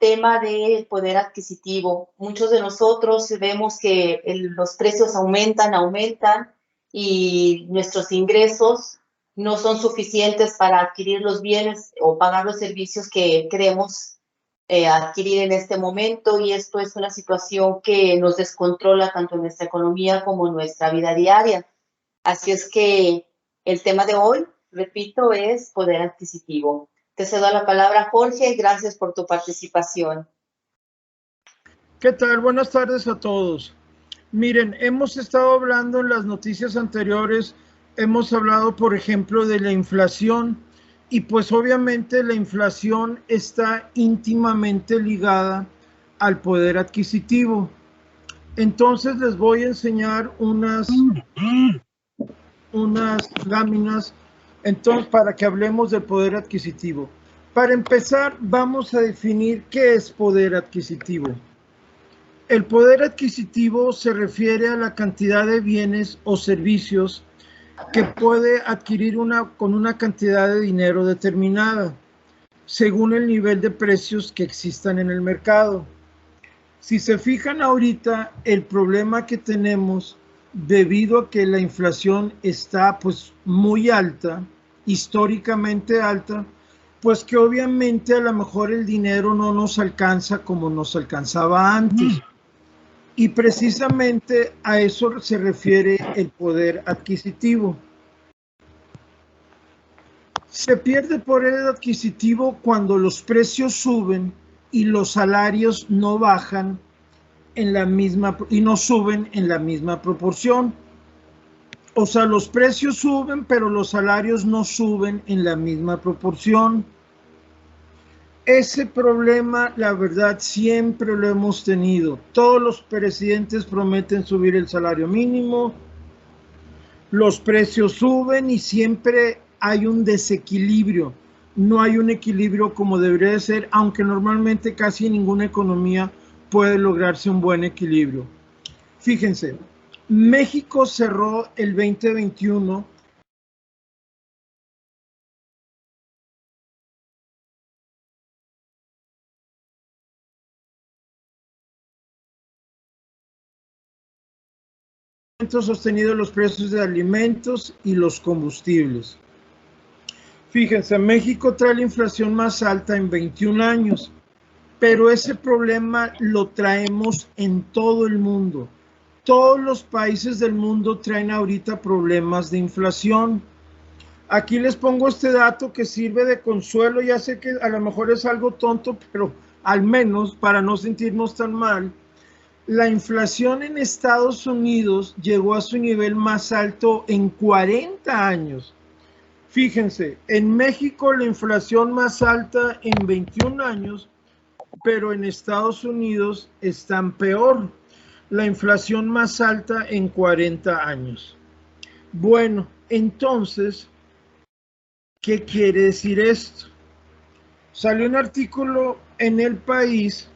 tema del poder adquisitivo. Muchos de nosotros vemos que los precios aumentan y nuestros ingresos no son suficientes para adquirir los bienes o pagar los servicios que queremos adquirir en este momento, y esto es una situación que nos descontrola tanto en nuestra economía como en nuestra vida diaria. Así es que el tema de hoy, repito, es poder adquisitivo. Te cedo la palabra, Jorge. Gracias por tu participación. ¿Qué tal? Buenas tardes a todos. Miren, hemos estado hablando en las noticias anteriores, hemos hablado, por ejemplo, de la inflación, y pues obviamente la inflación está íntimamente ligada al poder adquisitivo. Entonces les voy a enseñar unas láminas para que hablemos del poder adquisitivo. Para empezar, vamos a definir qué es poder adquisitivo. El poder adquisitivo se refiere a la cantidad de bienes o servicios que puede adquirir con una cantidad de dinero determinada, según el nivel de precios que existan en el mercado. Si se fijan ahorita, el problema que tenemos debido a que la inflación está pues muy alta, históricamente alta, pues que obviamente a lo mejor el dinero no nos alcanza como nos alcanzaba antes. Y precisamente a eso se refiere el poder adquisitivo. Se pierde poder adquisitivo cuando los precios suben y los salarios no bajan no suben en la misma proporción. O sea, los precios suben, pero los salarios no suben en la misma proporción. Ese problema, la verdad, siempre lo hemos tenido. Todos los presidentes prometen subir el salario mínimo, los precios suben y siempre hay un desequilibrio. No hay un equilibrio como debería de ser, aunque normalmente casi en ninguna economía puede lograrse un buen equilibrio. Fíjense, México cerró el 2021 sostenido los precios de alimentos y los combustibles. Fíjense, México trae la inflación más alta en 21 años, pero ese problema lo traemos en todo el mundo. Todos los países del mundo traen ahorita problemas de inflación. Aquí les pongo este dato que sirve de consuelo. Ya sé que a lo mejor es algo tonto, pero al menos para no sentirnos tan mal. La inflación en Estados Unidos llegó a su nivel más alto en 40 años. Fíjense, en México la inflación más alta en 21 años, pero en Estados Unidos están peor. La inflación más alta en 40 años. Bueno, entonces, ¿qué quiere decir esto? Salió un artículo en El País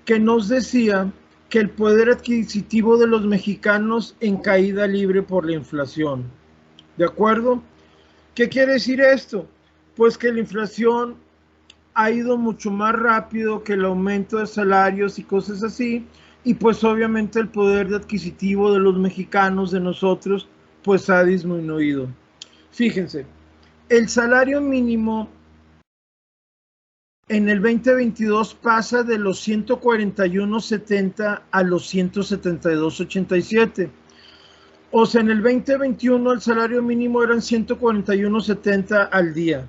que nos decía que el poder adquisitivo de los mexicanos en caída libre por la inflación. ¿De acuerdo? ¿Qué quiere decir esto? Pues que la inflación ha ido mucho más rápido que el aumento de salarios y cosas así, y pues obviamente el poder adquisitivo de los mexicanos, de nosotros, pues ha disminuido. Fíjense, el salario mínimo en el 2022 pasa de los 141.70 a los 172.87. O sea, en el 2021 el salario mínimo eran 141.70 al día.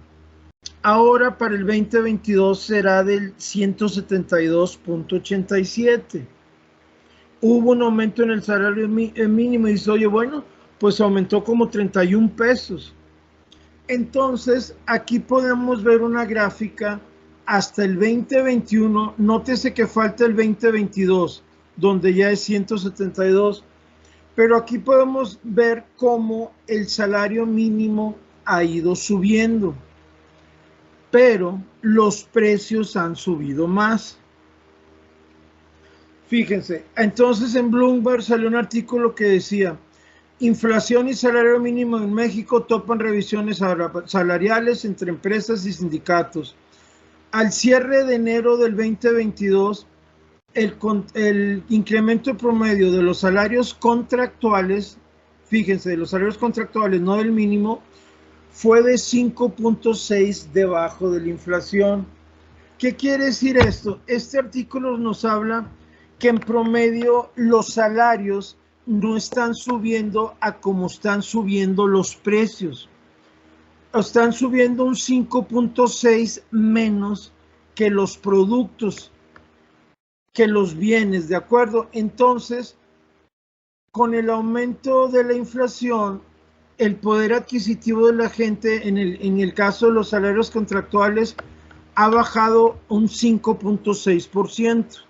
Ahora para el 2022 será del 172.87. Hubo un aumento en el salario mínimo y dice, oye, bueno, pues aumentó como 31 pesos. Entonces, aquí podemos ver una gráfica hasta el 2021. Nótese que falta el 2022, donde ya es 172. Pero aquí podemos ver cómo el salario mínimo ha ido subiendo, pero los precios han subido más. Fíjense, entonces en Bloomberg salió un artículo que decía, inflación y salario mínimo en México topan revisiones salariales entre empresas y sindicatos. Al cierre de enero del 2022, el incremento promedio de los salarios contractuales, fíjense, de los salarios contractuales, no del mínimo, fue de 5.6 debajo de la inflación. ¿Qué quiere decir esto? Este artículo nos habla que en promedio los salarios no están subiendo a como están subiendo los precios. Están subiendo un 5.6 menos que los productos, que los bienes, ¿de acuerdo? Entonces, con el aumento de la inflación, el poder adquisitivo de la gente, en el caso de los salarios contractuales, ha bajado un 5.6%.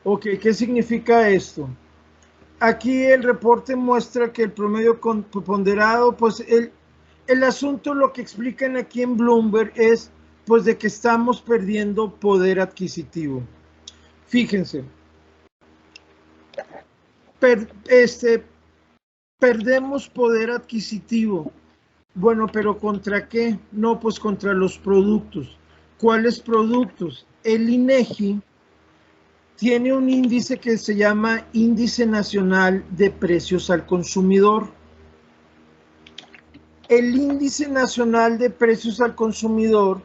Ok, ¿qué significa esto? Aquí el reporte muestra que el promedio ponderado, pues el asunto, lo que explican aquí en Bloomberg es pues de que estamos perdiendo poder adquisitivo. Fíjense, perdemos poder adquisitivo. Bueno, pero ¿contra qué? No, pues contra los productos. ¿Cuáles productos? El INEGI tiene un índice que se llama Índice Nacional de Precios al Consumidor. El Índice Nacional de Precios al Consumidor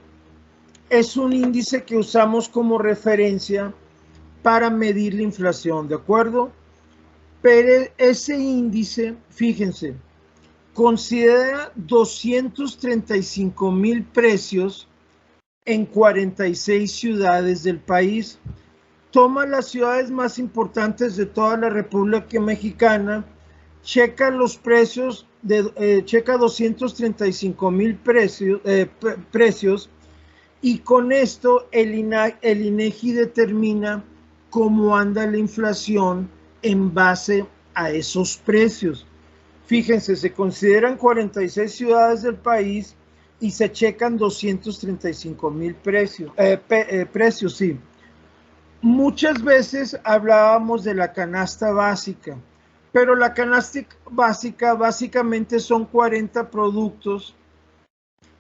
es un índice que usamos como referencia para medir la inflación, ¿de acuerdo? Pero ese índice, fíjense, considera 235,000 precios en 46 ciudades del país. Toma las ciudades más importantes de toda la República Mexicana, checa los precios, checa 235,000 precios, y con esto el INEGI determina cómo anda la inflación en base a esos precios. Fíjense, se consideran 46 ciudades del país y se checan 235,000 precios, sí. Muchas veces hablábamos de la canasta básica, pero la canasta básica básicamente son 40 productos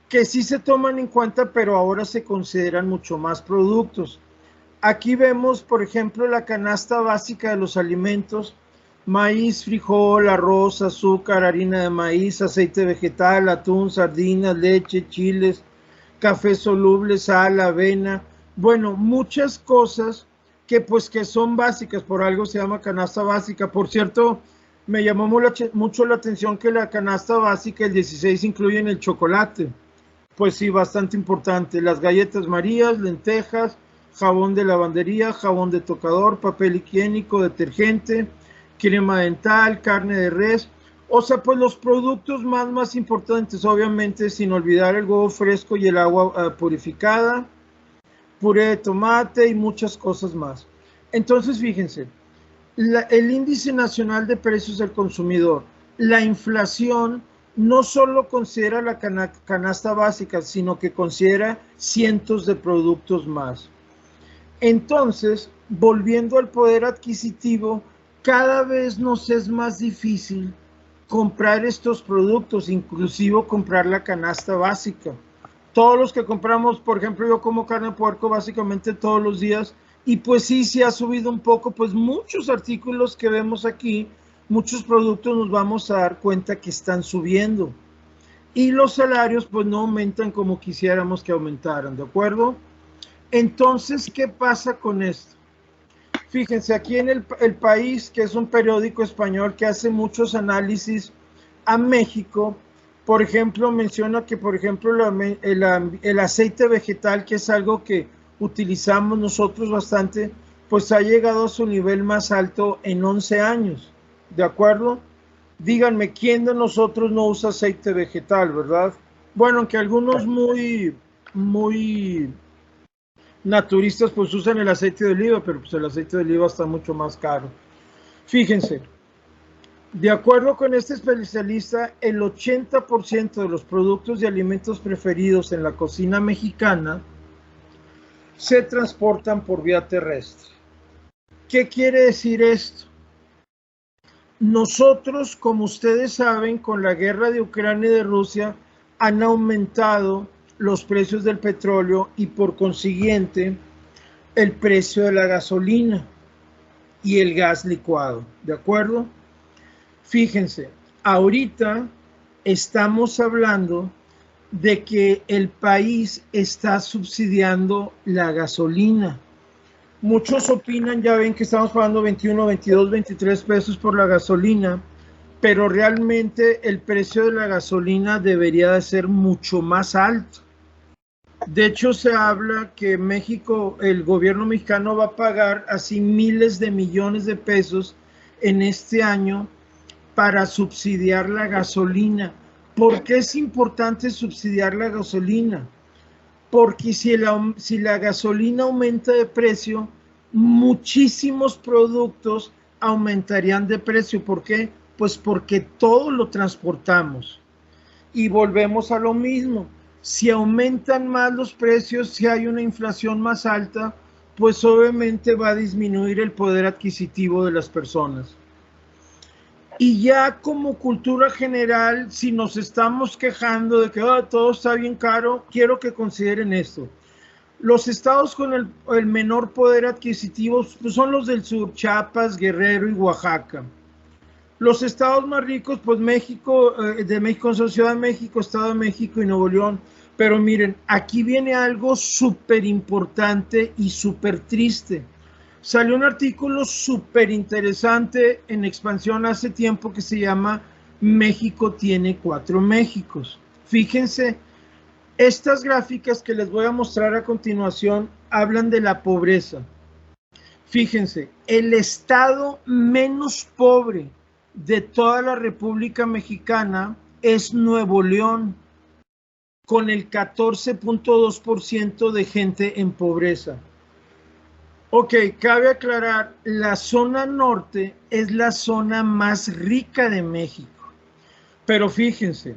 que sí se toman en cuenta, pero ahora se consideran mucho más productos. Aquí vemos, por ejemplo, la canasta básica de los alimentos: maíz, frijol, arroz, azúcar, harina de maíz, aceite vegetal, atún, sardinas, leche, chiles, café soluble, sal, avena. Bueno, muchas cosas que son básicas, por algo se llama canasta básica. Por cierto, me llamó mucho la atención que la canasta básica, el 16, incluyen el chocolate. Pues sí, bastante importante. Las galletas Marías, lentejas, jabón de lavandería, jabón de tocador, papel higiénico, detergente, crema dental, carne de res. O sea, pues los productos más importantes, obviamente, sin olvidar el huevo fresco y el agua purificada, puré de tomate y muchas cosas más. Entonces, fíjense, el Índice Nacional de Precios del Consumidor, la inflación no solo considera la canasta básica, sino que considera cientos de productos más. Entonces, volviendo al poder adquisitivo, cada vez nos es más difícil comprar estos productos, inclusive comprar la canasta básica. Todos los que compramos, por ejemplo, yo como carne de puerco básicamente todos los días, y pues sí ha subido un poco, pues muchos artículos que vemos aquí, muchos productos nos vamos a dar cuenta que están subiendo. Y los salarios pues no aumentan como quisiéramos que aumentaran, ¿de acuerdo? Entonces, ¿qué pasa con esto? Fíjense, aquí en el País, que es un periódico español que hace muchos análisis a México, por ejemplo, menciona que, por ejemplo, el aceite vegetal, que es algo que utilizamos nosotros bastante, pues ha llegado a su nivel más alto en 11 años, ¿de acuerdo? Díganme, ¿quién de nosotros no usa aceite vegetal, verdad? Bueno, aunque algunos muy naturistas pues usan el aceite de oliva, pero pues el aceite de oliva está mucho más caro. Fíjense, de acuerdo con este especialista, el 80% de los productos y alimentos preferidos en la cocina mexicana se transportan por vía terrestre. ¿Qué quiere decir esto? Nosotros, como ustedes saben, con la guerra de Ucrania y de Rusia, han aumentado los precios del petróleo y por consiguiente el precio de la gasolina y el gas licuado, ¿de acuerdo? Fíjense, ahorita estamos hablando de que el país está subsidiando la gasolina. Muchos opinan, ya ven que estamos pagando 21, 22, 23 pesos por la gasolina, pero realmente el precio de la gasolina debería de ser mucho más alto. De hecho, se habla que México, el gobierno mexicano va a pagar así miles de millones de pesos en este año para subsidiar la gasolina. ¿Por qué es importante subsidiar la gasolina? Porque si la gasolina aumenta de precio, muchísimos productos aumentarían de precio. ¿Por qué? Pues porque todo lo transportamos. Y volvemos a lo mismo. Si aumentan más los precios, si hay una inflación más alta, pues obviamente va a disminuir el poder adquisitivo de las personas. Y ya como cultura general, si nos estamos quejando de que todo está bien caro, quiero que consideren esto. Los estados con el menor poder adquisitivo pues son los del sur, Chiapas, Guerrero y Oaxaca. Los estados más ricos, pues México, de México son Ciudad de México, Estado de México y Nuevo León. Pero miren, aquí viene algo súper importante y súper triste. Salió un artículo súper interesante en Expansión hace tiempo que se llama México tiene 4 Méxicos. Fíjense, estas gráficas que les voy a mostrar a continuación hablan de la pobreza. Fíjense, el estado menos pobre de toda la República Mexicana es Nuevo León, con el 14.2% de gente en pobreza. Ok, cabe aclarar, la zona norte es la zona más rica de México. Pero fíjense,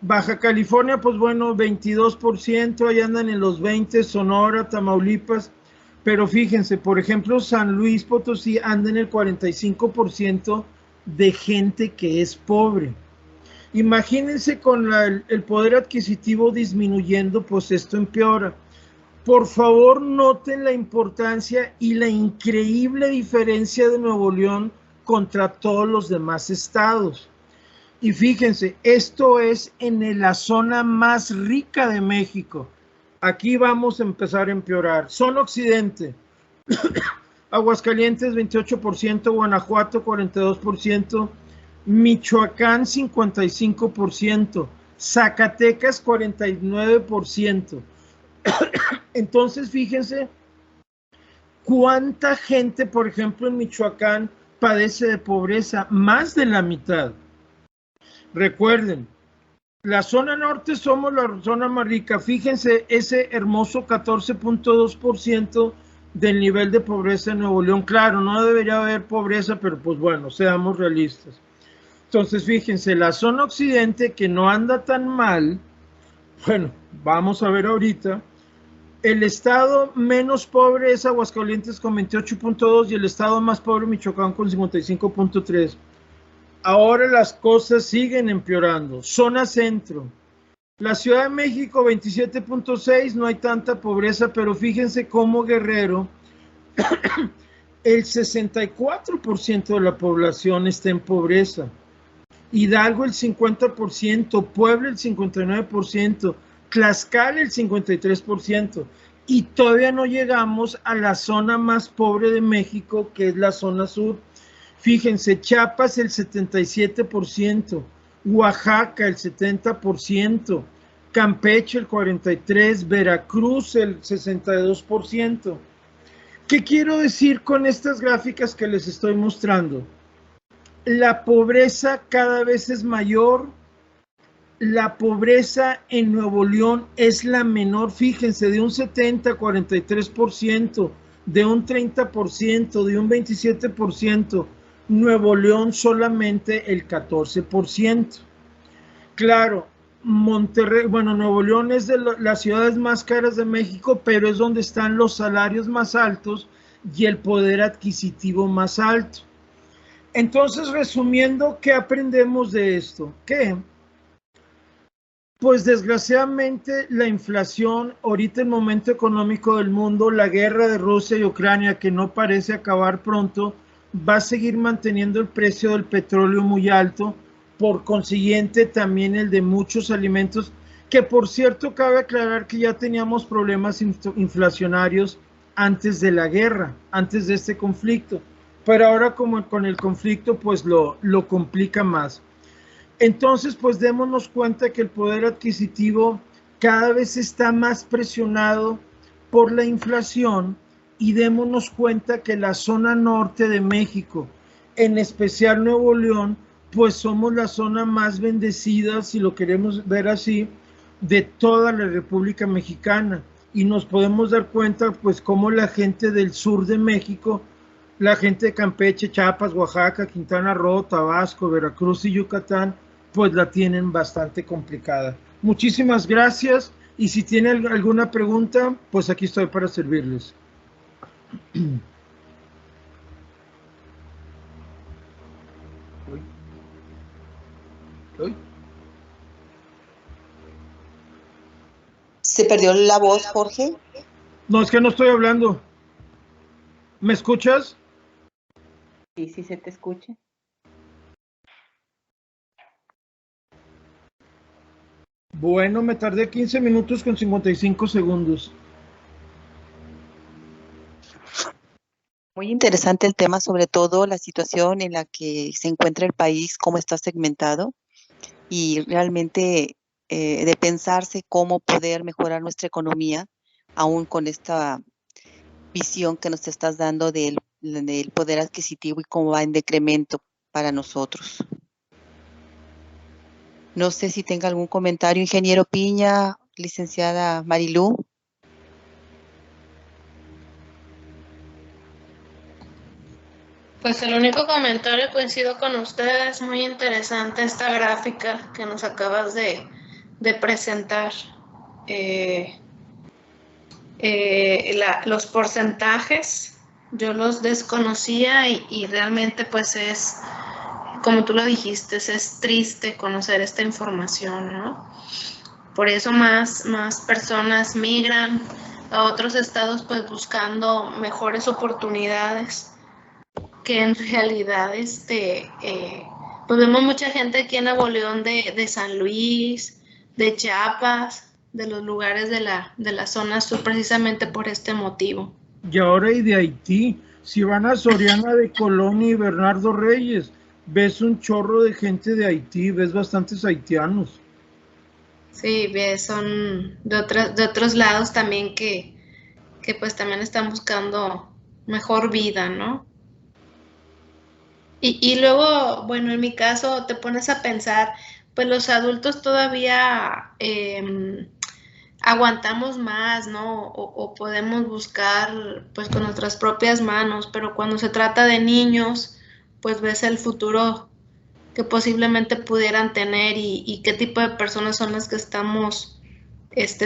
Baja California, pues bueno, 22%, ahí andan en los 20%, Sonora, Tamaulipas. Pero fíjense, por ejemplo, San Luis Potosí anda en el 45% de gente que es pobre. Imagínense con el poder adquisitivo disminuyendo, pues esto empeora. Por favor, noten la importancia y la increíble diferencia de Nuevo León contra todos los demás estados. Y fíjense, esto es en la zona más rica de México. Aquí vamos a empezar a empeorar. Zona occidente, Aguascalientes 28%, Guanajuato 42%, Michoacán 55%, Zacatecas 49%. Entonces, fíjense cuánta gente, por ejemplo, en Michoacán padece de pobreza, más de la mitad. Recuerden, la zona norte somos la zona más rica. Fíjense ese hermoso 14.2% del nivel de pobreza en Nuevo León. Claro, no debería haber pobreza, pero pues bueno, seamos realistas. Entonces, fíjense, la zona occidente que no anda tan mal, bueno, vamos a ver ahorita. El estado menos pobre es Aguascalientes con 28.2 y el estado más pobre Michoacán con 55.3. Ahora las cosas siguen empeorando. Zona centro. La Ciudad de México 27.6, no hay tanta pobreza, pero fíjense cómo Guerrero, el 64% de la población está en pobreza. Hidalgo el 50%, Puebla el 59%, Tlaxcala el 53%, y todavía no llegamos a la zona más pobre de México, que es la zona sur. Fíjense, Chiapas el 77%, Oaxaca el 70%, Campeche el 43%, Veracruz el 62%. ¿Qué quiero decir con estas gráficas que les estoy mostrando? La pobreza cada vez es mayor. La pobreza en Nuevo León es la menor, fíjense, de un 70 a 43%, de un 30%, de un 27%. Nuevo León solamente el 14%. Claro, Monterrey, bueno, Nuevo León es de las ciudades más caras de México, pero es donde están los salarios más altos y el poder adquisitivo más alto. Entonces, resumiendo, ¿qué aprendemos de esto? Que Pues desgraciadamente la inflación, ahorita el momento económico del mundo, la guerra de Rusia y Ucrania que no parece acabar pronto, va a seguir manteniendo el precio del petróleo muy alto, por consiguiente también el de muchos alimentos, que por cierto cabe aclarar que ya teníamos problemas inflacionarios antes de la guerra, antes de este conflicto, pero ahora como con el conflicto pues lo complica más. Entonces, pues démonos cuenta que el poder adquisitivo cada vez está más presionado por la inflación y démonos cuenta que la zona norte de México, en especial Nuevo León, pues somos la zona más bendecida, si lo queremos ver así, de toda la República Mexicana. Y nos podemos dar cuenta, pues, cómo la gente del sur de México, la gente de Campeche, Chiapas, Oaxaca, Quintana Roo, Tabasco, Veracruz y Yucatán, pues la tienen bastante complicada. Muchísimas gracias y si tienen alguna pregunta, pues aquí estoy para servirles. ¿Se perdió la voz, Jorge? No, es que no estoy hablando. ¿Me escuchas? Sí, sí se te escucha. Bueno, me tardé 15 minutos con 55 segundos. Muy interesante el tema, sobre todo la situación en la que se encuentra el país, cómo está segmentado y realmente de pensarse cómo poder mejorar nuestra economía, aún con esta visión que nos estás dando del poder adquisitivo y cómo va en decremento para nosotros. No sé si tenga algún comentario, ingeniero Piña, licenciada Marilú. Pues el único comentario, coincido con ustedes, muy interesante esta gráfica que nos acabas de presentar. Los porcentajes, yo los desconocía y realmente pues es, como tú lo dijiste, es triste conocer esta información, ¿no? Por eso más personas migran a otros estados pues buscando mejores oportunidades, que en realidad pues vemos mucha gente aquí en Nuevo León de San Luis, de Chiapas, de los lugares de la zona sur, precisamente por este motivo. Y ahora y de Haití, si van a Soriana de Colón y Bernardo Reyes, ves un chorro de gente de Haití, ves bastantes haitianos. Sí, son de otros lados también que pues también están buscando mejor vida, ¿no? Y luego, bueno, en mi caso te pones a pensar, pues los adultos todavía aguantamos más, ¿no? O podemos buscar pues con nuestras propias manos, pero cuando se trata de niños, pues ves el futuro que posiblemente pudieran tener y qué tipo de personas son las que estamos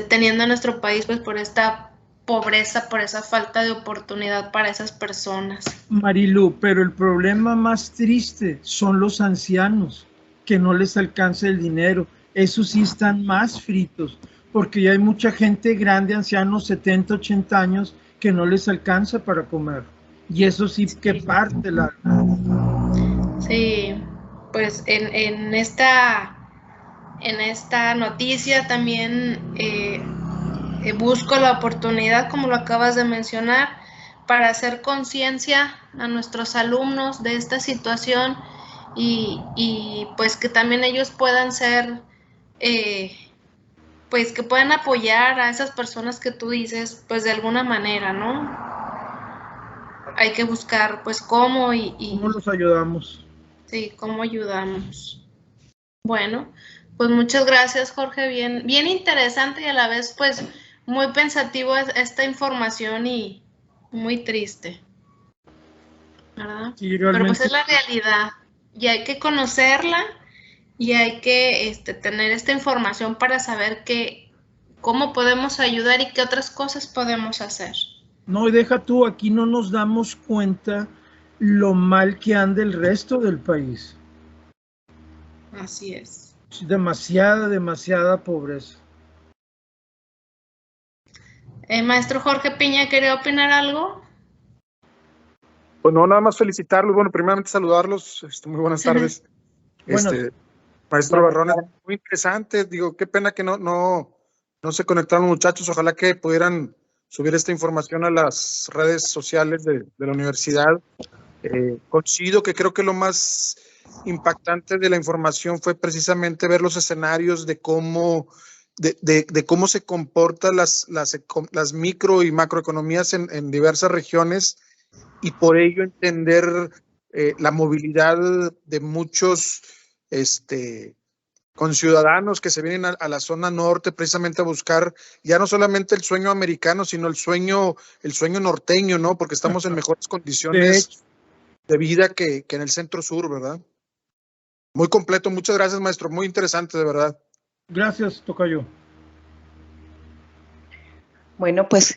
teniendo en nuestro país, pues por esta pobreza, por esa falta de oportunidad para esas personas. Marilu, pero el problema más triste son los ancianos, que no les alcanza el dinero. Esos sí están más fritos, porque ya hay mucha gente grande, ancianos, 70, 80 años, que no les alcanza para comer. Y eso sí que parte la... Sí, pues en esta noticia también busco la oportunidad, como lo acabas de mencionar, para hacer conciencia a nuestros alumnos de esta situación y pues que también ellos puedan ser, pues que puedan apoyar a esas personas que tú dices, pues de alguna manera, ¿no? Hay que buscar pues cómo ¿Cómo los ayudamos? Sí, cómo ayudamos. Bueno, pues muchas gracias, Jorge. Bien interesante y a la vez, pues, muy pensativo esta información y muy triste, ¿verdad? Sí, Pero pues realmente. es la realidad y hay que conocerla y hay que tener esta información para saber cómo podemos ayudar y qué otras cosas podemos hacer. No, y deja tú, aquí no nos damos cuenta lo mal que anda el resto del país. Así es. demasiada pobreza. Maestro Jorge Piña, ¿quería opinar algo? Pues no, nada más felicitarlos. Bueno, primeramente saludarlos. Muy buenas tardes. Bueno, Maestro Barrones, muy interesante. Digo, qué pena que no se conectaron muchachos. Ojalá que pudieran subir esta información a las redes sociales de la universidad. Coincido que creo que lo más impactante de la información fue precisamente ver los escenarios de cómo se comportan las micro y macroeconomías en diversas regiones, y por ello entender la movilidad de muchos conciudadanos que se vienen a la zona norte precisamente a buscar ya no solamente el sueño americano, sino el sueño norteño, ¿no? Porque estamos en mejores condiciones de vida que en el centro sur, ¿verdad? Muy completo. Muchas gracias, maestro. Muy interesante, de verdad. Gracias, tocayo. Bueno, pues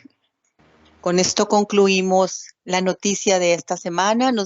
con esto concluimos la noticia de esta semana.